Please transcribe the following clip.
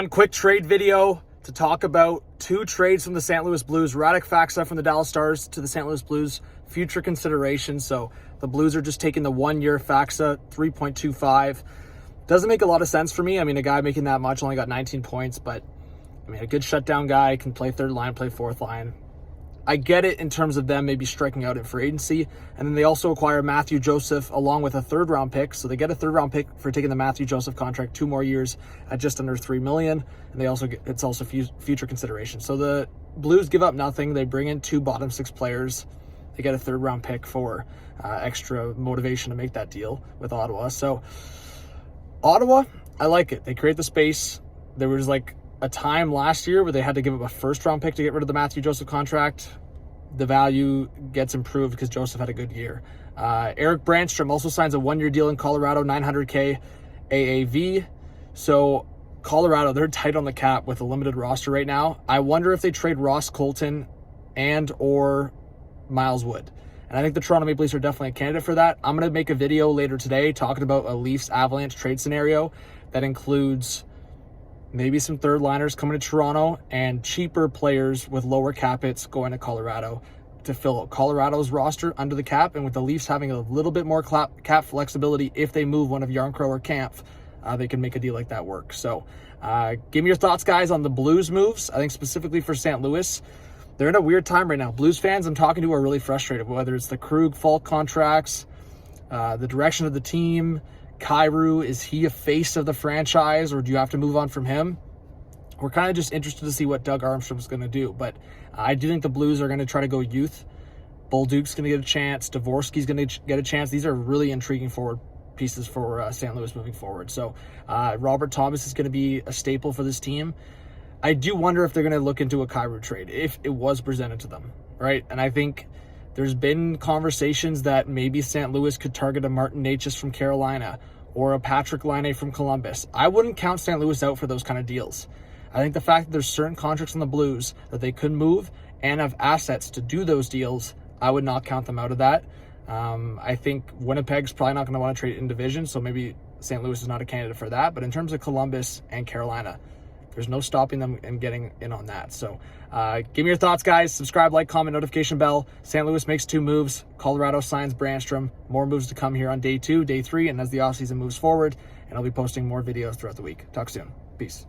One quick trade video to talk about two trades from the St. Louis Blues. Radek Faksa from the Dallas Stars to the St. Louis Blues. Future consideration. So the Blues are just taking the 1 year Faksa, 3.25. Doesn't make a lot of sense for me. I mean, a guy making that much only got 19 points, but I mean, a good shutdown guy, can play third line, play fourth line. I get it in terms of them maybe striking out in free agency. And then they also acquire Mathieu Joseph along with a third round pick. So they get a third round pick for taking the Mathieu Joseph contract, 2 more years at just under $3 million. And they also get, it's also future consideration. So the Blues give up nothing. They bring in 2 bottom 6 players. They get a third round pick for extra motivation to make that deal with Ottawa. So Ottawa, I like it. They create the space. There was like a time last year where they had to give up a first round pick to get rid of the Mathieu Joseph contract. The value gets improved because Joseph had a good year. Eric Brandstrom also signs a 1 year deal in Colorado, $900K AAV. So Colorado, they're tight on the cap with a limited roster right now. I wonder if they trade Ross Colton and or Miles Wood. And I think the Toronto Maple Leafs are definitely a candidate for that. I'm going to make a video later today talking about a Leafs Avalanche trade scenario that includes maybe some third liners coming to Toronto and cheaper players with lower cap hits going to Colorado to fill out Colorado's roster under the cap. And with the Leafs having a little bit more cap flexibility, if they move one of Yarncrow or Kampf, they can make a deal like that work. So give me your thoughts, guys, on the Blues moves. I think specifically for St. Louis, they're in a weird time right now. Blues fans I'm talking to are really frustrated, whether it's the Krug-Falk contracts, the direction of the team. Kyrou, is he a face of the franchise, or do you have to move on from him? We're kind of just interested to see what Doug Armstrong's going to do, but I do think the Blues are going to try to go youth. Bolduc's going to get a chance. Dvorsky's going to get a chance. These are really intriguing forward pieces for St. Louis moving forward. So Robert Thomas is going to be a staple for this team. I do wonder if they're going to look into a Kyrou trade if it was presented to them, right? And I think there's been conversations that maybe St. Louis could target a Martin Necas from Carolina or a Patrick Laine from Columbus. I wouldn't count St. Louis out for those kind of deals. I think the fact that there's certain contracts on the Blues that they could move and have assets to do those deals, I would not count them out of that. I think Winnipeg's probably not going to want to trade in division, so maybe St. Louis is not a candidate for that. But in terms of Columbus and Carolina, there's no stopping them and getting in on that. So give me your thoughts, guys. Subscribe, like, comment, notification bell. St. Louis makes 2 moves. Colorado signs Brandstrom. More moves to come here on day 2, day 3, and as the offseason moves forward. And I'll be posting more videos throughout the week. Talk soon. Peace.